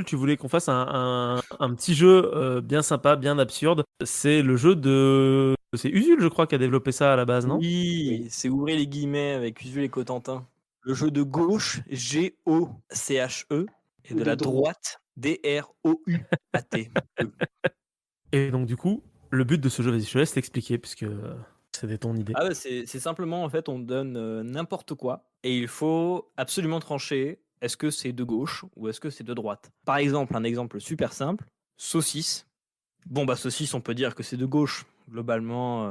tu voulais qu'on fasse un petit jeu bien sympa, bien absurde. C'est le jeu de... C'est Usul, je crois, qui a développé ça à la base, non? Oui, Oui. c'est ouvrez les guillemets avec Usul et Cotentin. Le jeu de gauche, G-O-C-H-E, et Ou de de la droit. droite, D-R-O-U-A-T. Et donc, du coup, le but de ce jeu, vas-y, je te laisse l'expliquer, puisque c'était ton idée. Ah ouais, c'est simplement, en fait, on donne n'importe quoi, et il faut absolument trancher, est-ce que c'est de gauche ou est-ce que c'est de droite. Par exemple, un exemple super simple, saucisse. Bon, bah saucisse, on peut dire que c'est de gauche. Globalement,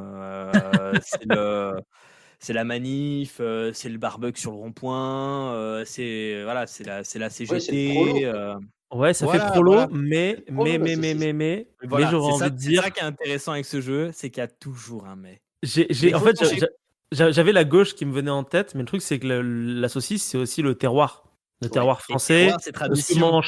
c'est la manif, c'est le barbecue sur le rond-point, c'est voilà, c'est la Ouais, c'est le CGT. prolo, quoi. Ouais, ça fait Voilà, prolo, voilà. C'est le prolo, la saucisse. mais Voilà, j'aurais envie de c'est ça dire... qui est intéressant avec ce jeu, c'est qu'il y a toujours un mais. Mais il En faut fait, trancher. j'avais la gauche qui me venait en tête, mais le truc, c'est que la saucisse, c'est aussi le terroir. Le Ouais. terroir Et français, terroir, c'est tradition.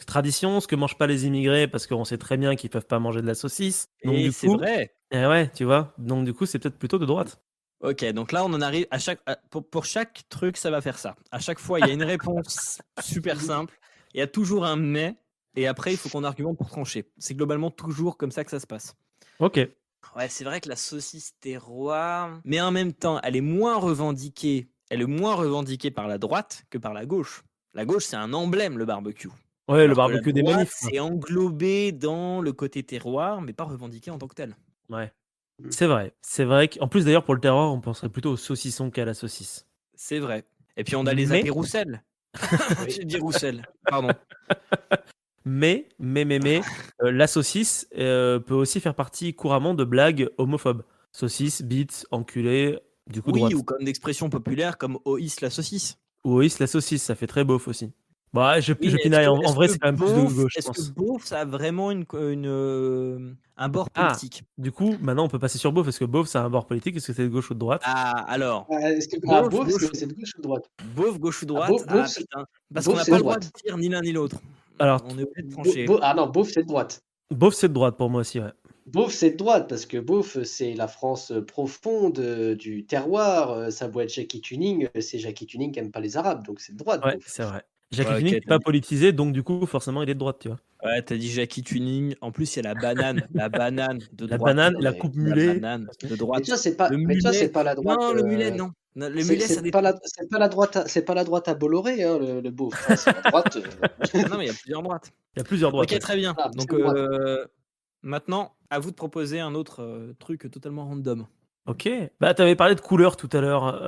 tradition, ce que mangent pas les immigrés, parce qu'on sait très bien qu'ils peuvent pas manger de la saucisse. Donc, Et du c'est coup, vrai. ouais, tu vois. Donc, du coup, c'est peut-être plutôt de droite. Ok, donc là, on en arrive pour chaque truc, ça va faire ça. À chaque fois, il y a une réponse super simple. Il y a toujours un mais. Et après, il faut qu'on argumente pour trancher. C'est globalement toujours comme ça que ça se passe. Ok. Ouais, c'est vrai que la saucisse terroir, mais en même temps, elle est moins revendiquée. Elle est moins revendiquée par la droite que par la gauche. La gauche, c'est un emblème, le barbecue. Ouais, le Alors que la barbecue des droite, manifs, quoi. c'est englobé dans le côté terroir, mais pas revendiqué en tant que tel. Ouais. C'est vrai. C'est vrai qu'en plus, d'ailleurs, pour le terroir, on penserait plutôt au saucisson qu'à la saucisse. C'est vrai. Et puis on a les Mais, apéroussel. Oui. J'ai dit roussel. Pardon. la saucisse peut aussi faire partie couramment de blagues homophobes. Saucisse, bite, enculé, du coup Oui, droite. ou comme d'expression populaire comme Oïs la saucisse. Ou oui, la saucisse, ça fait très beauf aussi. Bah, Oui, je mais pinaille. En vrai, c'est quand même plus de gauche, je est-ce que pense. beauf, ça a vraiment un bord Ah, politique? du coup, maintenant, on peut passer sur beauf. Est-ce que beauf, ça a un bord politique? Est-ce que c'est de gauche ou de droite? Ah, alors, Est-ce que beauf, beauf, gauche, c'est de gauche ou de droite? beauf, gauche ou Ah, droite? Ah beauf, putain, parce qu'on beauf, n'a c'est pas de le droit de droite. dire ni l'un ni l'autre. Alors, On est obligé de trancher. Ah non, beauf, c'est de droite. beauf, c'est de droite pour moi aussi, ouais. Beauf, c'est de droite parce que beauf, c'est la France profonde du terroir. Ça doit être Jackie Tuning. C'est Jackie Tuning qui aime pas les Arabes, donc c'est de droite, Ouais, beauf. c'est vrai. Jacques Ouais, ok, Tuning n'est pas politisé, donc du coup, forcément, il est de droite, tu vois. ouais, t'as dit Jackie Tuning. En plus, il y a la banane de La droite. banane, Non la mais, coupe La mulet. banane Ok. de mais tu vois, droite. c'est pas, Le mais tu vois, c'est mulet, pas la droite. non, le mulet, non. Non, le mulet, ça dépend. C'est pas la droite. C'est pas la droite à Bolloré, hein, le beauf, hein, c'est la droite. Ah non, mais il y a plusieurs droites. Il y a plusieurs droites, Ok, ouais. très bien. Voilà, Donc, c'est droite. maintenant, à vous de proposer un autre truc totalement random. Ok. Bah, t'avais parlé de couleur tout à l'heure.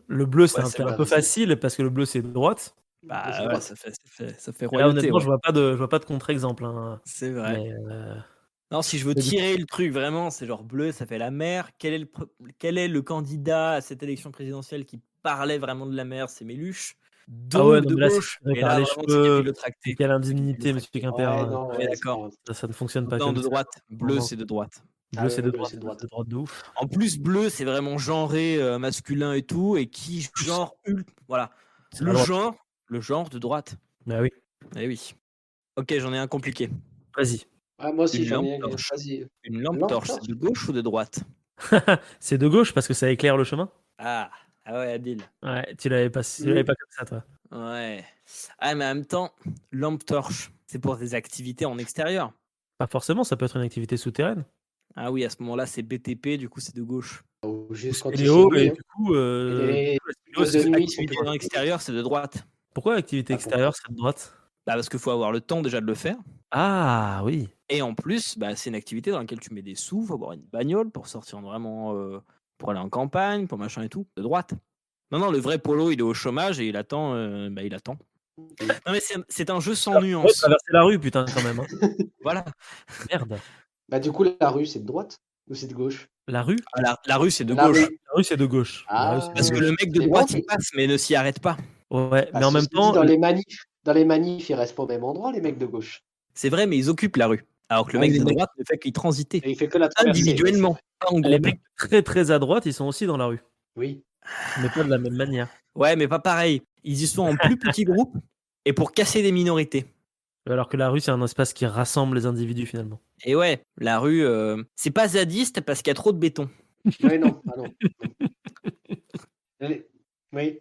Le bleu, c'est Ouais, un c'est peu un vrai. peu facile parce que le bleu, c'est de droite. Bleu, c'est Bah ouais, droite. ça fait Et là, royauté, honnêtement, ouais. je vois pas de contre-exemple, hein. C'est vrai. Mais, Non, si je veux mais du coup... tirer le truc vraiment, c'est genre bleu, ça fait la mer. Quel est le candidat à cette élection présidentielle qui parlait vraiment de la mer? C'est Méluche. Ah ouais, Donc non, de mais là, c'est gauche. tiré Et par là, les vraiment, c'est cheveux. Mais capillotracté. quelle C'est indignité, monsieur capillotracté. Quimper, Ouais, hein. non, On est ouais, c'est d'accord. pas. Ça ne fonctionne pas Non, comme de ça. droite. Bleu, Non. c'est de droite. Ah Bleu, ouais, c'est de bleu, droite. c'est de C'est droite. de droite de ouf. En plus, bleu, c'est vraiment genré, masculin et tout, et qui genre voilà. C'est la Le droite. genre, le genre de droite. Bah oui. Eh oui. Ok, j'en ai un compliqué. Vas-y. Ah, moi aussi, Une j'en lampe ai un. torche. Vas-y. Une lampe Lampe torche, c'est torche. de gauche ou de droite? C'est de gauche parce que ça éclaire le chemin. Ah, ah ouais, Adil. Ouais, tu l'avais Mm. pas comme ça, toi. Ouais. Ah, mais en même temps, lampe torche, c'est pour des activités en extérieur. Pas forcément, ça peut être une activité souterraine. Ah oui, à ce moment-là, c'est BTP, du coup, c'est de gauche. Ou Ou juste quand il fait spéléo, nuit, et hein. du Et les coup, la spéléo, gosses c'est de ce que... nuit, ils sont Activité pas. en extérieur, c'est de droite. Pourquoi activité Ah, pourquoi? extérieure, c'est de droite? Bah, parce qu'il faut avoir le temps déjà de le faire. Ah oui. Et en plus, bah, c'est une activité dans laquelle tu mets des sous, faut avoir une bagnole pour sortir vraiment, pour aller en campagne, pour machin et tout, de droite. Non, non, le vrai Polo, il est au chômage et il attend, bah, il attend. Non, mais c'est un jeu sans Ouais, nuance. traverser la rue, putain, quand même, hein. Voilà. Merde. Bah, du coup, la rue, c'est de droite ou c'est de gauche? La rue? Ah, la rue, c'est de La gauche. rue. La rue, c'est de gauche. La rue, c'est de Parce Ah, que gauche. le mec de c'est bon. droite, il passe, mais ne s'y arrête pas. Ouais, Bah, mais en même ceci dit, temps, dans les manifs, ils restent pas au même endroit, les mecs de gauche. C'est vrai, mais ils occupent la rue. Alors que le Ah, mec les de mecs, droite ne fait qu'il transiter. et il fait que la traverser, ouais, c'est Individuellement, vrai. pas en les groupe. mecs très très à droite, ils sont aussi dans la rue, Oui. mais pas de la même manière. Ouais, mais pas pareil. Ils y sont en plus petits groupes et pour casser des minorités. Alors que la rue, c'est un espace qui rassemble les individus finalement. Et ouais, la rue, c'est pas zadiste parce qu'il y a trop de béton. Ouais, non, ah non. Oui.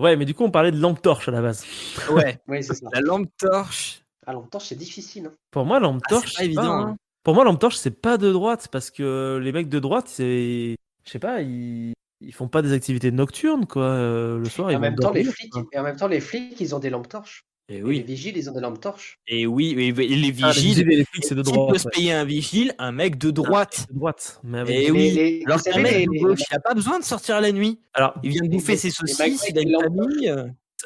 Ouais, mais du coup, on parlait de lampe torche à la base. Ouais, Oui, c'est ça. la lampe torche. Ah, lampe torche, c'est difficile. Hein. Pour moi, lampe Ah, torche, c'est pas évident. hein. Hein. Pour moi, lampe torche, c'est pas de droite parce que les mecs de droite, c'est, je sais pas, ils font pas des activités nocturnes quoi. Le soir, Et ils en vont même temps, les dormir. flics, Quoi. et en même temps, les flics, ils ont des lampes torches. Et Et les oui. vigiles, ils ont des lampes torches. Et oui, et les Ah, les vigiles. vigiles et les flics, c'est de Qui peut droite. se Ouais. payer un vigile? Un mec de droite. De droite. Mais oui. Et Et oui. vous Alors qu'un savez, mec de gauche, il a pas besoin de sortir la nuit. Alors, Il vient de bouffer ses saucisses, il a avec une les lampes famille.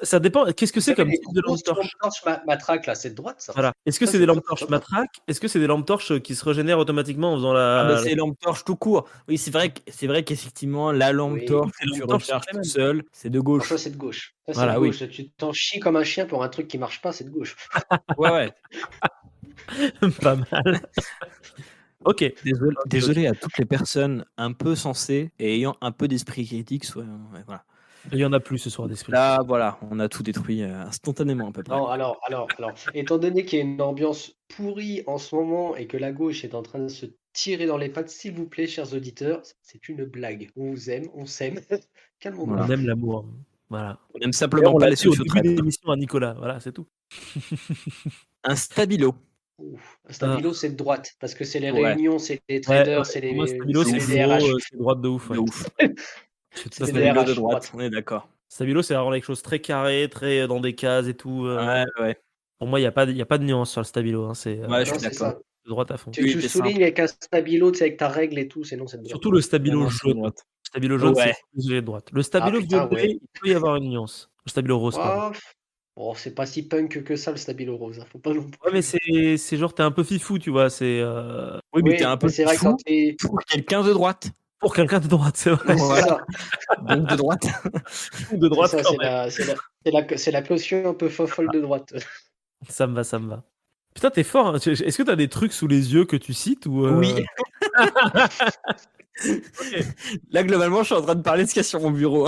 ça dépend. Qu'est-ce que Vous c'est savez, comme les type de lampe grosses lampes torche? torches matraques, là, c'est de droite, ça. Voilà. Est-ce que Ça, c'est des c'est lampes torches top. matraques? Est-ce que c'est des lampes torches qui se régénèrent automatiquement en faisant Ah bah la. c'est lampe torche tout court. Oui, c'est vrai qu'effectivement, la lampe Oui. torche Les que tu lampes torches, recharges c'est tout les mêmes. seul, c'est de Non, gauche. ça, c'est de gauche. Ça, c'est Voilà, de oui. gauche. Tu t'en chies comme un chien pour un truc qui marche pas, c'est de gauche. Ouais, ouais. Pas mal. Ok. Désolé à toutes les personnes un peu sensées et ayant un peu d'esprit critique. Ouais, voilà. Il y en a plus ce soir d'esprit. Là, voilà, on a tout détruit instantanément à peu près. Non, alors, étant donné qu'il y a une ambiance pourrie en ce moment et que la gauche est en train de se tirer dans les pattes, s'il vous plaît, chers auditeurs, c'est une blague. On vous aime, on s'aime. Calmons-nous. Voilà. On aime l'amour. Voilà. On aime simplement On pas l'a les dit au début sociotraîtres. de l'émission à Nicolas. Voilà, c'est tout. Un stabilo. Ouf, un stabilo, c'est de droite, parce que c'est les Ouais. réunions, c'est les Ouais, traders, c'est pour moi, les, Stabilo, c'est c'est les gros, DRH. c'est droite de ouf. De Ouais. ouf. Je suis tout C'est à des fait Stabilo DRH, de droite, on est d'accord. Stabilo, c'est vraiment quelque chose très carré, très dans des cases et tout. Ouais. Pour moi, il n'y a pas de nuance sur le Stabilo. Hein, c'est Ouais, je Non, suis c'est d'accord. ça. de droite à fond. Tu, Oui, tu t'es soulignes avec un stabilo, tu sais, avec ta règle et tout, sinon c'est de droite. Surtout le Stabilo Non, c'est jaune. droite. Le Stabilo jaune, Ouais. c'est plus de droite. Le Stabilo putain, violet, ouais. il peut y avoir une nuance. Le Stabilo rose, pardon. Bon, c'est pas si punk que ça, le stabilo rose. Hein. Faut pas non plus. Ouais, mais c'est genre, t'es un peu fifou, tu vois. C'est Oui, mais t'es un peu c'est vrai que fou quand t'es. pour quelqu'un de droite. pour quelqu'un de droite, c'est vrai. C'est Voilà. ça. Donc de droite. De droite, C'est ça, quand même. c'est la caution un peu folle de droite. Ça me va, ça me va. Putain, t'es fort. Hein. Est-ce que t'as des trucs sous les yeux que tu cites ou Oui. Ok. Là, globalement, je suis en train de parler de ce qu'il y a sur mon bureau.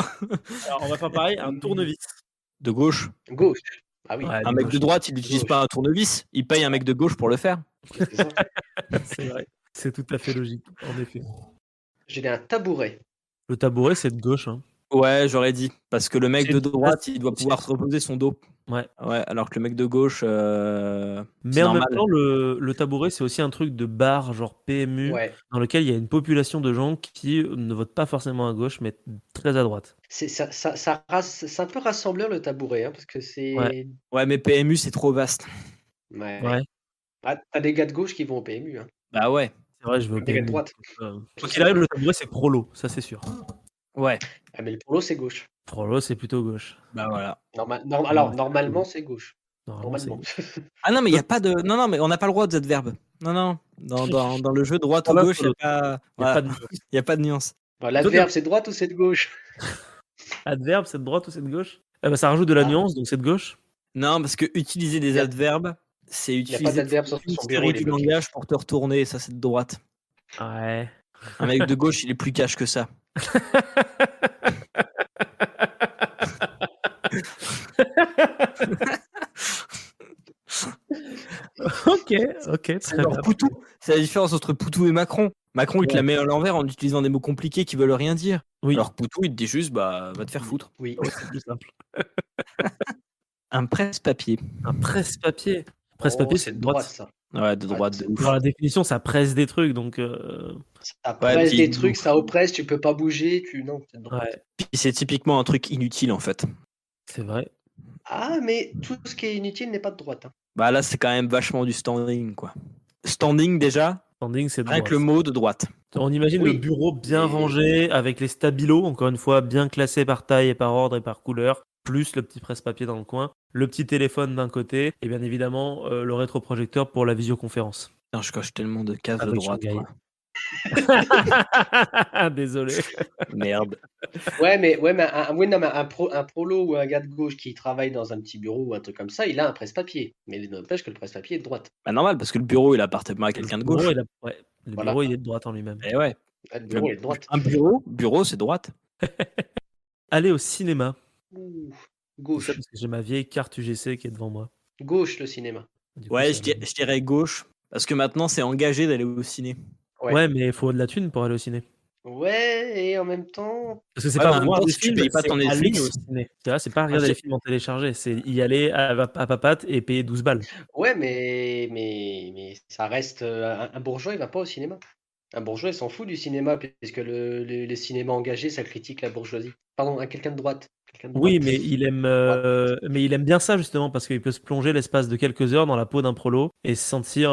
Alors, on va faire pareil. Un tournevis. De gauche. Gauche. Ah oui. Ouais, Un mec de droite, il n'utilise Gauche. pas un tournevis. Il paye un mec de gauche pour le faire. C'est ça. C'est vrai. C'est tout à fait logique, en effet. J'ai un tabouret. Le tabouret, c'est de gauche. Hein. Ouais, j'aurais dit. Parce que le mec C'est de une droite, place il doit pouvoir se reposer son dos. Ouais. Ouais, alors que le mec de gauche, Mais c'est en même normal. temps, le tabouret, c'est aussi un truc de bar, genre PMU, Ouais. dans lequel il y a une population de gens qui ne votent pas forcément à gauche, mais très à droite. C'est un peu rassembleur le tabouret, hein, parce que c'est. Ouais. Ouais, mais PMU, c'est trop vaste. Ouais. Ouais. Ah, t'as des gars de gauche qui vont au PMU. Hein. Bah ouais. C'est vrai, je veux au Des gars de PMU. droite. Quoi qu'il arrive, le tabouret, c'est prolo, ça c'est sûr. Ouais. Ah, mais le polo, c'est gauche. Prolo, c'est plutôt gauche. Bah voilà. Alors, normalement, c'est gauche. Normalement, Normalement. Ah non, mais il n'y a pas de. Non, mais on n'a pas le droit de adverbe. Non. Dans le jeu droite ou Voilà, gauche, il n'y a Il y a pas. pas de nuance. Il n'y a pas de nuance. Bon, l'adverbe, c'est de droite ou c'est de gauche? Adverbe, c'est de droite ou c'est de gauche? Eh ben, ça rajoute de la Ah. nuance, donc c'est de gauche. Non, parce que utiliser des Y a- adverbes, c'est a pas utiliser d'adverbe sur une son bureau, série il est du bloqué. langage pour te retourner, et ça c'est de droite. Ouais. Un mec de gauche, il est plus cash que ça. Ok, C'est très genre bien. Poutou. C'est la différence entre Poutou et Macron. Macron, il te la met à l'envers en utilisant des mots compliqués qui veulent rien dire. Oui, Alors Poutou, il te dit juste, bah, va te faire foutre. Oui. ouais, c'est plus simple. Un presse-papier. Un presse-papier. Presse-papier, Oh, c'est de de droite. ça. Ouais, de droite, c'est de ouf. Dans la définition, ça presse des trucs, donc. Ça presse puis- des trucs, ça oppresse, tu peux pas bouger, non, c'est de droite. Ouais, Puis c'est typiquement un truc inutile en fait. c'est vrai. Ah, mais tout ce qui est inutile n'est pas de droite. Hein. Bah là, c'est quand même vachement du standing, quoi. Standing déjà, Standing, c'est de rien droite. que le mot de droite. On imagine Oui. le bureau bien Mais- rangé, avec les stabilos, encore une fois, bien classés par taille et par ordre et par couleur, plus le petit presse-papier dans le coin, le petit téléphone d'un côté, et bien évidemment le rétroprojecteur pour la visioconférence. Putain, je coche tellement de cases de Avec droite. Shanghai. Quoi. Désolé. Merde. Ouais, mais un prolo ou un gars de gauche qui travaille dans un petit bureau ou un truc comme ça, il a un presse-papier. Mais il n'empêche que le presse-papier est de droite. Bah normal, parce que le bureau, il appartient à quelqu'un de gauche. Le Voilà. bureau, il est de droite en lui-même. Et ouais. Ah, le bureau est de droite. Un bureau, c'est droite. Aller au cinéma. Ouh, C'est gauche. ça, parce que j'ai ma vieille carte UGC qui est devant moi. Gauche, le cinéma. Du coup, Ouais, ça- je dirais gauche. Parce que maintenant, c'est engagé d'aller au ciné. Ouais. Ouais, mais il faut de la thune pour aller au ciné. Ouais, et en même temps, Parce que c'est Ouais, pas mais en même voir temps, des si tu films, payes pas c'est ton aller Netflix, au ciné. Tu vois, c'est pas enfin, regarder les films en téléchargé, c'est y aller à papates et payer 12 balles. ouais, mais ça reste, un bourgeois, il va pas au cinéma. Un bourgeois, il s'en fout du cinéma puisque le cinéma engagé, ça critique la bourgeoisie. Pardon, un quelqu'un de droite, quelqu'un de Oui, droite, droite. mais il aime bien ça justement parce qu'il peut se plonger l'espace de quelques heures dans la peau d'un prolo et se sentir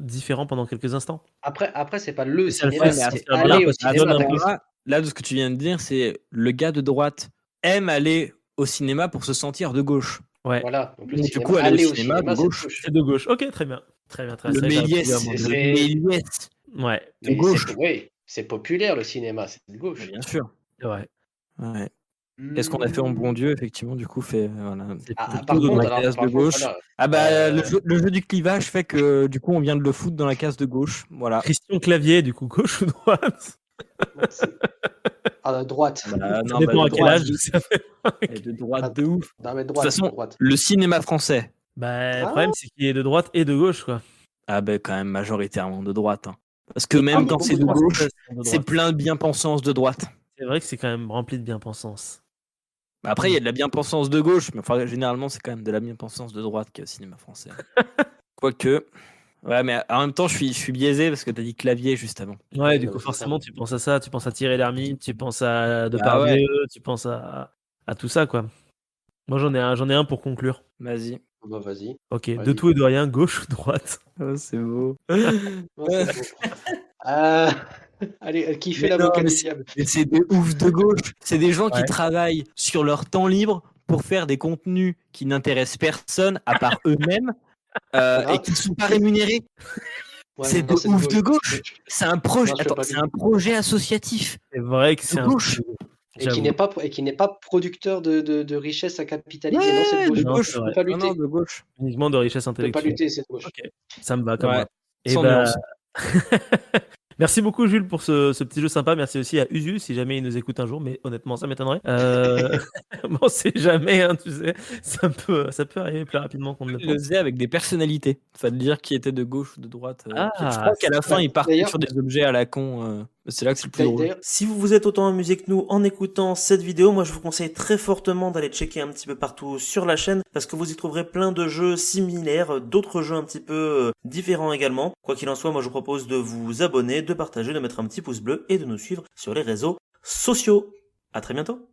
différent pendant quelques instants. Après, c'est pas le Et ça le cinéma, fait ouais, mais c'est sentir bien aller au parce qu'il à ce donne cinéma, un d'accord? plus. moment-là, là, de ce que tu viens de dire, c'est le gars de droite aime aller au cinéma pour se sentir de gauche. Ouais, Voilà, donc le Donc, du cinéma, coup, aller au aller au cinéma de cinéma, c'est de gauche. gauche. c'est de gauche. Ok, très bien. Très bien, très bien. Le C'est vrai que j'aurais pu dire Méliès, moins de le gauche. Méliès Ouais, de Mais gauche. oui, c'est populaire le cinéma, c'est de Mais gauche. bien sûr. c'est vrai. Ouais. Qu'est-ce qu'on a fait en bon Mmh. Dieu, effectivement, du coup, fait voilà, C'est plutôt Par dans contre, la alors case de par contre, gauche. voilà, Ah bah heu, le jeu du clivage fait que du coup on vient de le foutre dans la case de gauche. Voilà. Christian Clavier, du coup, gauche ou droite? c'est à droite. Ah bah Ça non, bah dépend de à quel droite âge de ça fait. et de droite À de ouf. De non mais toute droite, façon, droite. le cinéma français, Bah, le problème, Ah! c'est qu'il est de droite et de gauche, quoi. ah ben quand même majoritairement de droite, hein. Parce que Il y a Ah même oui, quand c'est beaucoup de de complètement. Français gauche, qui sont de c'est droite. plein de bien-pensance de droite. C'est vrai que c'est quand même rempli de bien-pensance. Bah après, il y a de la bien-pensance de gauche, mais enfin, généralement, c'est quand même de la bien-pensance de droite qu'il y a au cinéma français. Quoique. Ouais, mais en même temps, je suis biaisé parce que t'as dit clavier juste avant. Ouais, Oui, du non coup, mais c'est ça. forcément, tu penses à ça, tu penses à Thierry Lhermitte, tu penses à Bah ouais, Depardieu, tu penses à tout ça, quoi. Moi, j'en ai un pour conclure. vas-y. Bah vas-y, Ok, de vas-y. tout et de rien, gauche ou droite? Oh, c'est beau. Non, c'est beau. Heu, allez, qui fait Mais non, l'avocat mais du c'est diable? mais c'est des oufs de gauche. C'est des gens qui Ouais. travaillent sur leur temps libre pour faire des contenus qui n'intéressent personne à part eux-mêmes et Non, qui ne sont pas rémunérés. ouais, C'est non, de c'est de ouf de gauche. gauche. C'est un projet. Non, je fais Attends, pas c'est du un projet associatif C'est vrai que de c'est un gauche. peu, et qui j'avoue. n'est pas producteur de richesse à capitaliser. Non, c'est de Ouais, de gauche. Non, c'est gauche. Tu peux vrai. pas Non, non, lutter. de gauche. Uniquement de richesse Tu peux pas intellectuelle. lutter, c'est de gauche. Ok, ça me va comme Ouais, rap. Et sans bah, nuance. merci beaucoup Jules pour ce petit jeu sympa. Merci aussi à Usu si jamais il nous écoute un jour, mais honnêtement ça m'étonnerait. Bon, on sait jamais, hein, tu sais, ça peut arriver plus rapidement qu'on ne le Il le pense. faisait avec des personnalités. Fallait dire qui était de gauche ou de droite. Je Ah, crois qu'à la fin, Bah, il partait d'ailleurs sur des objets à la con. C'est là que c'est le plus drôle. d'ailleurs Si vous vous êtes autant amusé que nous en écoutant cette vidéo, moi je vous conseille très fortement d'aller checker un petit peu partout sur la chaîne parce que vous y trouverez plein de jeux similaires, d'autres jeux un petit peu différents également. Quoi qu'il en soit, moi je vous propose de vous abonner, de partager, de mettre un petit pouce bleu et de nous suivre sur les réseaux sociaux. À très bientôt.